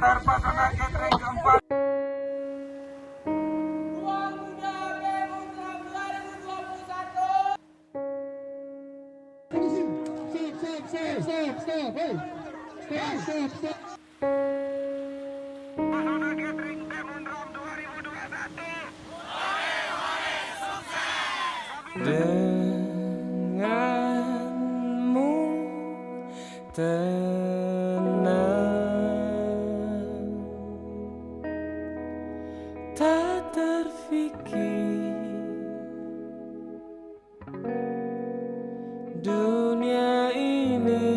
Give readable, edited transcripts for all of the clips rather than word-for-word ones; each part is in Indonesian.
Terpesona catering keempat. Pesona catering Demunram 2021. Denganmu tenang, tak terfikir dunia ini.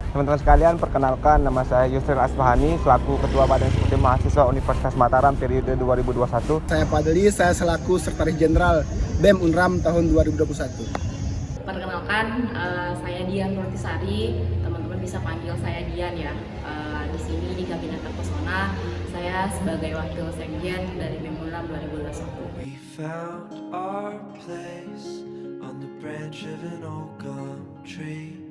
Teman-teman sekalian, perkenalkan nama saya Yusril Asfahani selaku Ketua Badan Eksekutif Mahasiswa Universitas Mataram periode 2021. Saya Fadli, saya selaku Sekretaris Jenderal BEM Unram tahun 2021. Perkenalkan, saya Dian Nurtisari, teman-teman bisa panggil saya Dian ya. Di sini di Kabinet Terpesona, saya sebagai Wakil Sekjen dari BEM Unram 2021. We found our place on the branch of an old gum tree.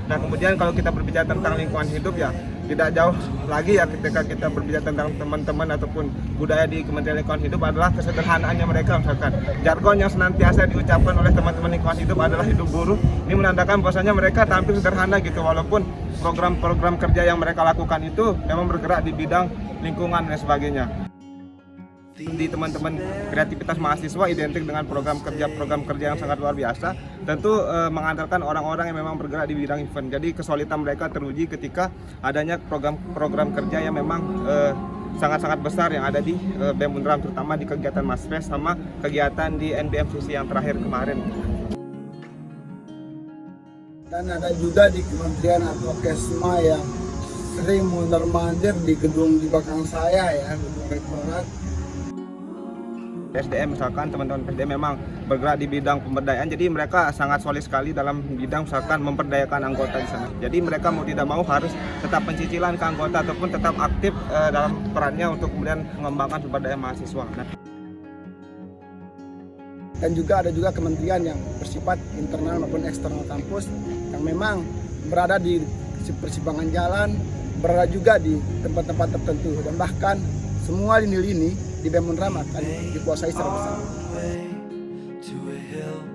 Nah, kemudian kalau kita berbicara tentang lingkungan hidup ya tidak jauh lagi ya ketika kita berbicara tentang teman-teman ataupun budaya di Kementerian Lingkungan Hidup adalah kesederhanaannya mereka. Misalkan jargon yang senantiasa diucapkan oleh teman-teman lingkungan hidup adalah hidup buruh. Ini menandakan bahwasanya mereka tampil sederhana gitu, walaupun program-program kerja yang mereka lakukan itu memang bergerak di bidang lingkungan dan sebagainya. Di teman-teman kreativitas mahasiswa identik dengan program kerja yang sangat luar biasa, tentu mengandalkan orang-orang yang memang bergerak di bidang event. Jadi kesulitan mereka teruji ketika adanya program kerja yang memang sangat-sangat besar yang ada di BEM Unram, terutama di kegiatan Masfest sama kegiatan di NBMCC yang terakhir kemarin. Dan ada juga di Kementerian Advokesma yang sering mondar-mandir di gedung di belakang saya ya, gedung Rektorat. SDM misalkan teman-teman SDM memang bergerak di bidang pemberdayaan, jadi mereka sangat solid sekali dalam bidang misalkan memperdayakan anggota di sana. Jadi mereka mau tidak mau harus tetap pencicilan ke anggota ataupun tetap aktif dalam perannya untuk kemudian mengembangkan sumber daya mahasiswa. Dan juga ada juga kementerian yang bersifat internal maupun eksternal kampus yang memang berada di persimpangan jalan, berada juga di tempat-tempat tertentu, dan bahkan semua lini-lini di BEM Unram akan dikuasai secara bersama.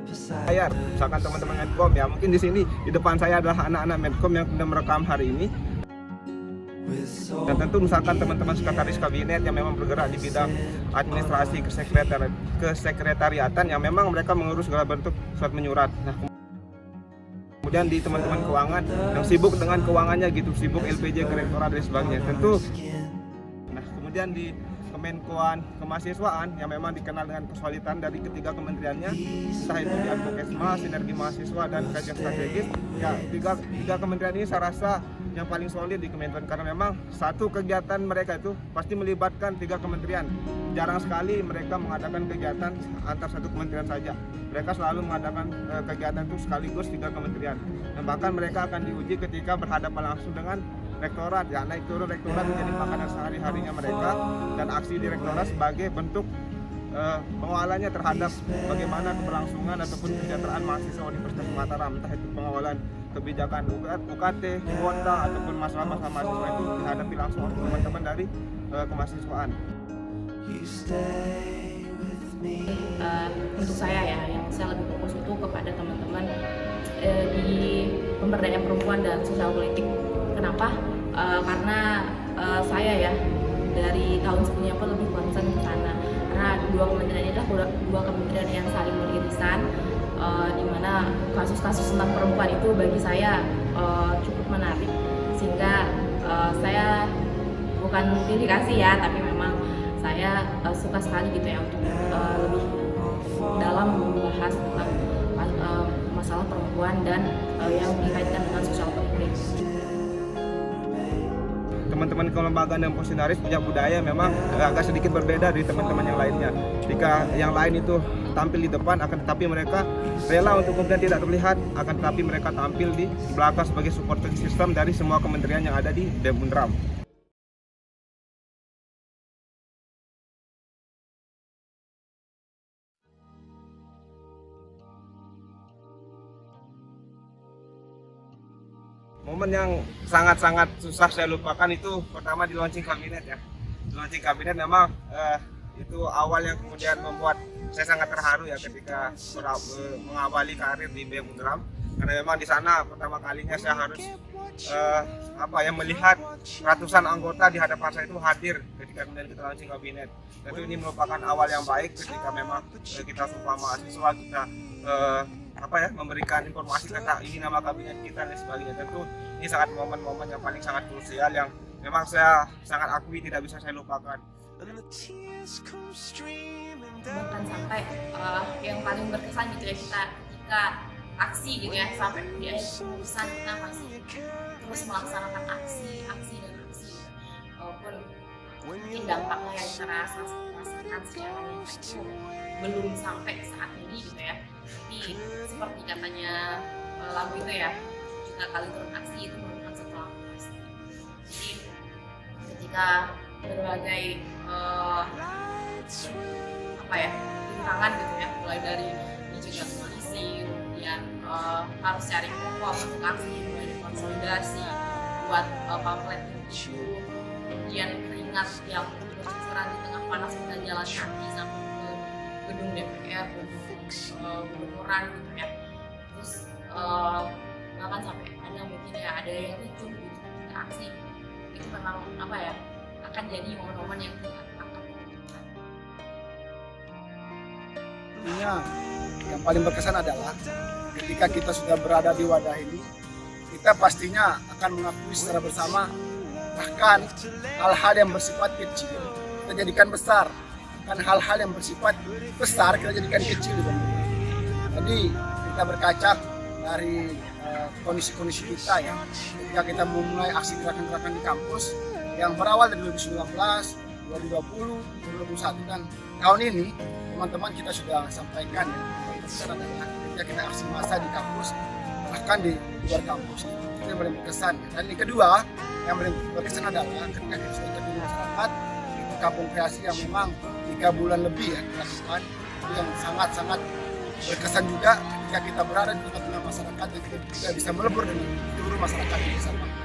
Saya, misalkan teman-teman Medcom ya, mungkin di sini di depan saya adalah anak-anak Medcom yang sudah merekam hari ini. Dan tentu misalkan teman-teman sekretaris kabinet yang memang bergerak di bidang administrasi kesekretariatan yang memang mereka mengurus segala bentuk surat menyurat. Nah, kemudian di teman-teman keuangan yang sibuk dengan keuangannya gitu, sibuk LPJ, Direktorat dan sebagainya. Tentu. Nah, kemudian di Kemenkoan Kemahasiswaan yang memang dikenal dengan kesulitan dari ketiga kementeriannya, entah itu di Advokesma, Sinergi Mahasiswa, dan Kajian Strategis. Ya, tiga kementerian ini saya rasa yang paling solid di Kementerian, karena memang satu kegiatan mereka itu pasti melibatkan tiga kementerian. Jarang sekali mereka mengadakan kegiatan antar satu kementerian saja. Mereka selalu mengadakan kegiatan itu sekaligus tiga kementerian. Dan bahkan mereka akan diuji ketika berhadapan langsung dengan rektorat, ya naik turun rektorat menjadi makanan sehari-harinya mereka, dan aksi di rektorat sebagai bentuk pengawalannya terhadap bagaimana keberlangsungan ataupun kesejahteraan mahasiswa Universitas Mataram, entah itu pengawalan kebijakan UKT, kuota ataupun masalah-masalah mahasiswa itu dihadapi langsung oleh teman-teman dari kemahasiswaan. Untuk saya ya, yang saya lebih fokus itu kepada teman-teman di pemberdayaan perempuan dan sosial politik. Kenapa? Karena saya ya dari tahun sebelumnya pun lebih concern ke sana. Karena dua kementerian ini adalah dua kementerian yang saling beririsan, di mana kasus-kasus tentang perempuan itu bagi saya cukup menarik, sehingga saya bukan pilih kasih ya, tapi memang saya suka sekali gitu ya untuk lebih dalam membahas tentang masalah perempuan dan yang dikaitkan dengan sosial politik. teman-teman kelembagaan dan funsionaris punya budaya memang agak sedikit berbeda dari teman-teman yang lainnya. Jika yang lain itu tampil di depan, akan tetapi mereka rela untuk kemudian tidak terlihat, akan tetapi mereka tampil di belakang sebagai supporting system dari semua kementerian yang ada di BEM Unram. Momen yang sangat-sangat susah saya lupakan itu pertama di launching kabinet ya. Di launching kabinet memang itu awal yang kemudian membuat saya sangat terharu ya ketika mengawali karir di BEM Unram, karena memang di sana pertama kalinya saya harus melihat ratusan anggota di hadapan saya itu hadir ketika kemudian kita launching kabinet. Tentu ini merupakan awal yang baik ketika memang kita semua mahasiswa kita memberikan informasi tentang ini nama kabinet kita dan sebagainya. Tentu ini sangat momen-momen yang paling sangat krusial yang memang saya sangat akui tidak bisa saya lupakan. Bahkan sampai yang paling berkesan gitu ya, kita ketika aksi gitu ya, sampai di akhir keputusan kita masih terus melaksanakan aksi gitu. Walaupun mungkin dampaknya yang kita rasakan secara nyata itu belum sampai saat ini gitu ya, tapi seperti katanya lagu itu ya, kita kali turun aksi itu merupakan satu langkah pasti. Jadi ketika berbagai rintangan gitu ya, mulai dari dijegat koalisi, kemudian harus cari pokok untuk aksi, mulai konsolidasi buat pamflet itu, kemudian keringat yang bercucuran di tengah panas kita jalan kaki sampai ke gedung DPR, gedung gitu ya. Terus bahkan sampai ada mungkin ya ada yang ricuh gitu ketika aksi, itu memang akan jadi momen-momen yang tidak akan lupakan. Intinya yang paling berkesan adalah ketika kita sudah berada di wadah ini, kita pastinya akan mengakui secara bersama bahkan hal-hal yang bersifat kecil kita jadikan besar, dan hal-hal yang bersifat besar kita jadikan kecil. Jadi kita berkaca dari kondisi-kondisi kita ya, ketika kita memulai aksi gerakan-gerakan di kampus yang berawal dari 2019, 2020, 2021 dan tahun ini, teman-teman kita sudah sampaikan ya, kesan adalah ketika kita aksi massa di kampus bahkan di luar kampus, itu yang paling berkesan. Dan yang kedua yang paling berkesan adalah ketika kita sudah terjun di masyarakat, itu kampung kreasi yang memang 3 bulan lebih ya dilakukan, itu yang sangat-sangat berkesan juga ketika kita berada di tengah-tengah masyarakat dan kita juga bisa melebur dengan seluruh masyarakat di desa Pampang.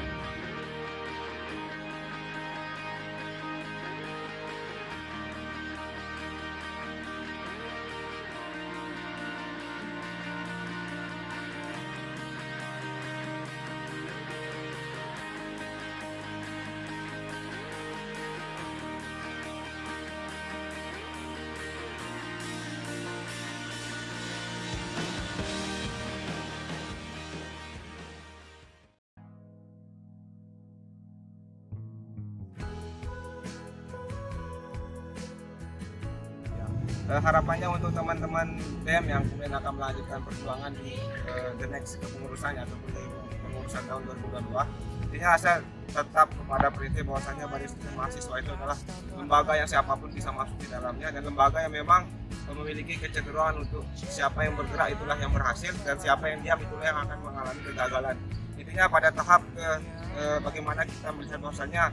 Harapannya untuk teman-teman BEM yang kemudian akan melanjutkan perjuangan di the next kepengurusannya ataupun di pengurusan tahun 2022, intinya saya tetap kepada prinsip bahwasanya Barisan Mahasiswa itu adalah lembaga yang siapapun bisa masuk di dalamnya, dan lembaga yang memang memiliki kecenderungan untuk siapa yang bergerak itulah yang berhasil dan siapa yang diam itulah yang akan mengalami kegagalan. Intinya pada tahap bagaimana kita melihat bahwasanya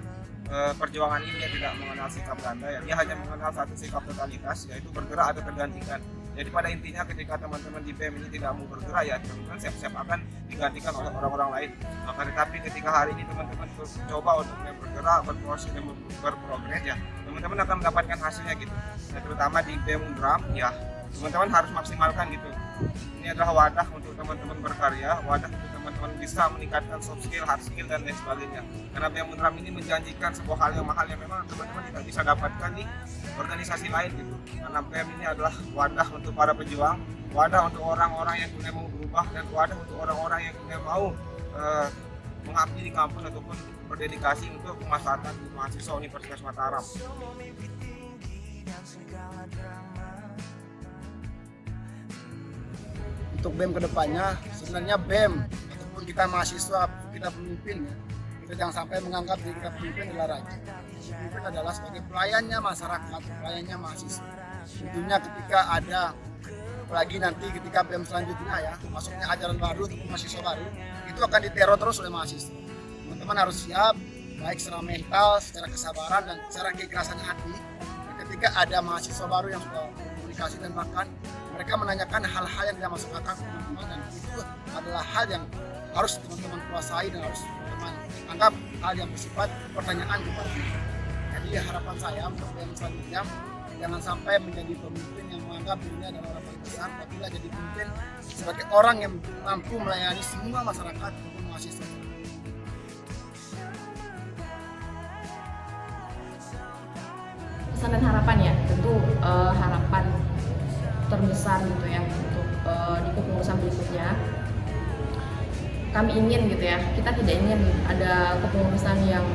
perjuangan ini tidak mengenal sikap ganda ya, dia hanya mengenal satu sikap totalitas, yaitu bergerak atau tergantikan. Jadi pada intinya ketika teman-teman di BEM ini tidak mau bergerak ya teman-teman siap-siap akan digantikan oleh orang-orang lain. Maka tetapi ketika hari ini teman-teman mencoba untuk bergerak, berproses dan berprogres ya, teman-teman akan mendapatkan hasilnya gitu. Dan terutama di BEM Unram ya, teman-teman harus maksimalkan gitu. Ini adalah wadah untuk teman-teman berkarya, wadah untuk teman-teman bisa meningkatkan soft skill, hard skill dan lain sebagainya. Karena BEM Unram ini menjanjikan sebuah hal yang mahal yang memang teman-teman tidak bisa dapatkan di organisasi lain gitu. Karena BEM ini adalah wadah untuk para pejuang, wadah untuk orang-orang yang kemudian mau berubah, dan wadah untuk orang-orang yang kemudian mau mengabdi di kampus ataupun berdedikasi untuk kemaslahatan mahasiswa Universitas Mataram. Untuk BEM kedepannya, sebenarnya BEM ataupun kita mahasiswa, kita pemimpin ya, Kita jangan sampai menganggap diri kita pemimpin adalah raja. Pemimpin adalah sebagai pelayannya masyarakat, pelayannya mahasiswa. Tentunya ketika ada, apalagi nanti ketika BEM selanjutnya ya, masuknya ajaran baru untuk mahasiswa baru, itu akan diteror terus oleh mahasiswa. Teman-teman harus siap, baik secara mental, secara kesabaran, dan secara keikhlasan hati. Dan ketika ada mahasiswa baru yang sudah komunikasi dan bahkan mereka menanyakan hal-hal yang tidak masuk akal ke teman-teman, dan itu adalah hal yang harus teman-teman kuasai dan harus teman-teman anggap hal yang bersifat pertanyaan kepada mereka. Jadi harapan saya untuk yang selanjutnya, jangan sampai menjadi pemimpin yang menganggap dirinya adalah orang paling besar, tapi jadi pemimpin sebagai orang yang mampu melayani semua masyarakat maupun mahasiswa. Pesan dan harapan ya, tentu harapan terbesar gitu ya untuk di kepengurusan berikutnya. Kami ingin gitu ya, kita tidak ingin ada kepengurusan yang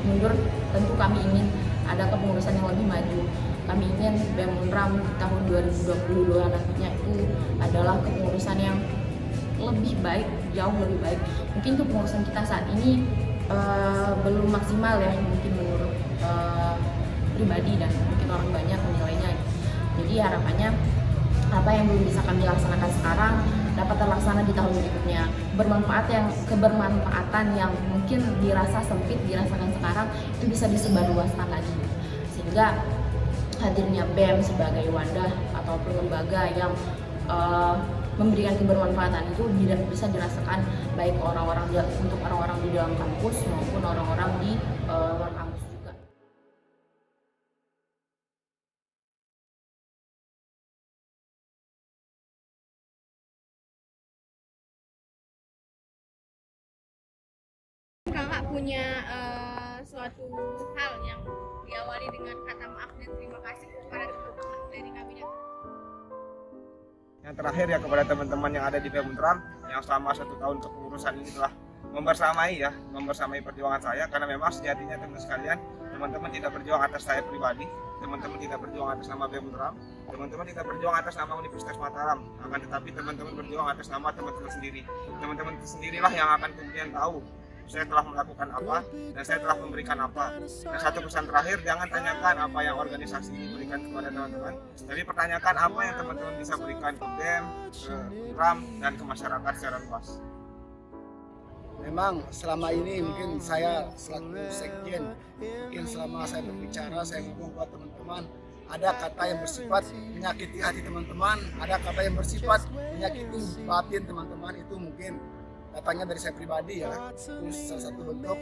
mundur, tentu kami ingin ada kepengurusan yang lebih maju. Kami ingin BEM Unram tahun 2022 nantinya itu adalah kepengurusan yang lebih baik, jauh lebih baik. Mungkin kepengurusan kita saat ini belum maksimal ya, mungkin menurut pribadi dan mungkin orang banyak menilainya. Jadi harapannya apa yang belum bisa kami laksanakan sekarang dapat terlaksana di tahun berikutnya. Kebermanfaatan yang mungkin dirasa sempit dirasakan sekarang itu bisa disebarluaskan lagi, sehingga hadirnya BEM sebagai wadah ataupun lembaga yang memberikan kebermanfaatan itu bisa dirasakan baik untuk orang-orang di dalam kampus maupun orang-orang di luar kampus juga. Kakak punya suatu hal yang diawali dengan kata maaf dan terima kasih kepada teman-teman dari kabinet. Yang terakhir ya kepada teman-teman yang ada di BEM Unram yang selama 1 tahun kepengurusan ini telah membersamai perjuangan saya, karena memang sejatinya teman sekalian, teman-teman tidak berjuang atas saya pribadi, teman-teman tidak berjuang atas nama BEM Unram, teman-teman tidak berjuang atas nama Universitas Mataram, akan tetapi teman-teman berjuang atas nama teman-teman sendiri. Teman-teman sendirilah yang akan kemudian tahu saya telah melakukan apa dan saya telah memberikan apa. Dan satu pesan terakhir, jangan tanyakan apa yang organisasi ini berikan kepada teman-teman, tapi pertanyakan apa yang teman-teman bisa berikan ke BEM, ke Unram, dan ke masyarakat secara luas. Memang selama ini mungkin saya selaku sekjen, mungkin selama saya berbicara, saya ngomong buat teman-teman, ada kata yang bersifat menyakiti hati teman-teman, ada kata yang bersifat menyakiti batin teman-teman, itu mungkin datangnya dari saya pribadi ya. Itu salah satu bentuk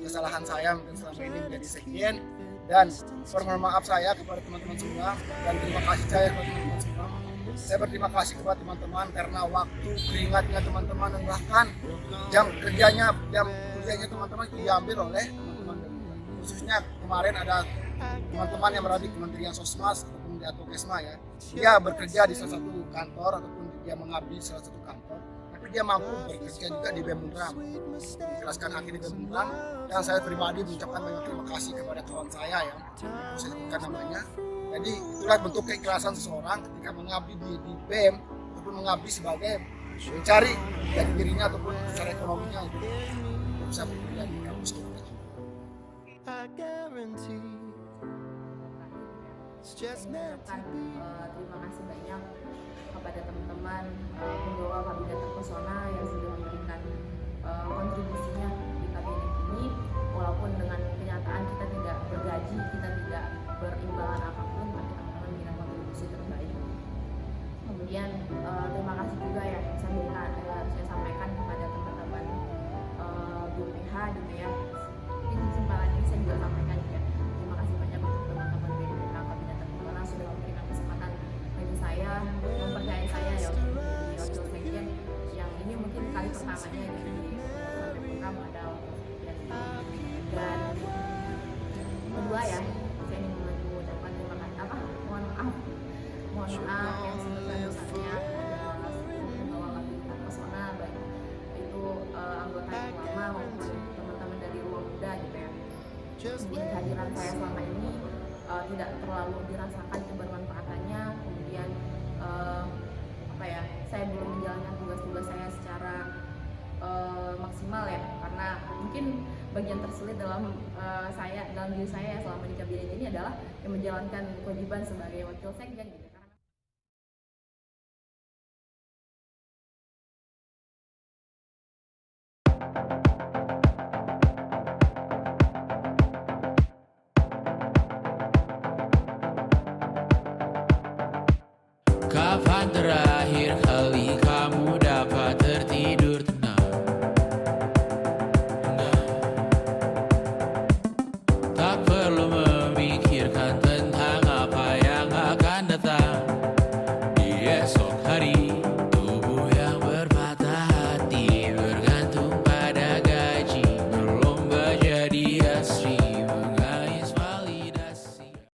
kesalahan saya mungkin selama ini menjadi sekjen, dan permohonan maaf saya kepada teman-teman semua, dan terima kasih saya kepada teman-teman semua. Saya berterima kasih kepada teman-teman karena waktu keringatnya teman-teman dan bahkan jam kuliahnya teman-teman itu diambil oleh teman-teman. Khususnya kemarin ada teman-teman yang berada di Kementerian Sosmas ataupun di Atokesma ya. Dia bekerja di salah satu kantor ataupun dia mengabdi di salah satu kantor, tapi dia mampu bekerja juga di BEM Unram, menjelaskan hati di BEM Unram. Dan saya pribadi mengucapkan banyak terima kasih kepada kawan saya yang saya sebutkan namanya. Jadi itulah bentuk keikhlasan seseorang ketika mengabdi di BEM ataupun mengabdi sebagai mencari dari dirinya ataupun secara ekonominya itu bisa bekerja di kampus kita. Terima kasih banyak kepada teman-teman penggawa kabinet terpesona yang sudah memberikan kontribusinya di kabinet ini, walaupun dengan kenyataan kita tidak bergaji, kita tidak berimbalan apapun, tapi teman-teman memberikan kontribusi terbaik. Kemudian terima kasih juga ya saya sampaikan kepada teman-teman BPH gitu ya. Di kesempatan ini saya juga sampaikan juga terima kasih banyak untuk teman-teman BPH kabinet terpesona sudah memberikan kesempatan bagi saya, mempercayai saya ya untuk menjadi wakil sekjen yang ini mungkin kali pertamanya gitu di program ada wakil sekjen. Dan kedua ya, saya ingin mengucapkan terima kasih mohon maaf yang sebesar-besarnya atas penggawa kabinet terpesona, baik itu anggota yang lama maupun teman-teman dari ruang muda gitu ya. Mungkin kehadiran saya selama ini tidak terlalu dirasakan kebermanfaatannya, kemudian saya belum menjalankan tugas-tugas saya secara maksimal ya, karena mungkin bagian tersulit dalam dalam diri saya selama di kabinet ini adalah yang menjalankan kewajiban sebagai wakil sekjen gitu. Kapan terakhir kali kamu dapat tertidur tenang? Tak perlu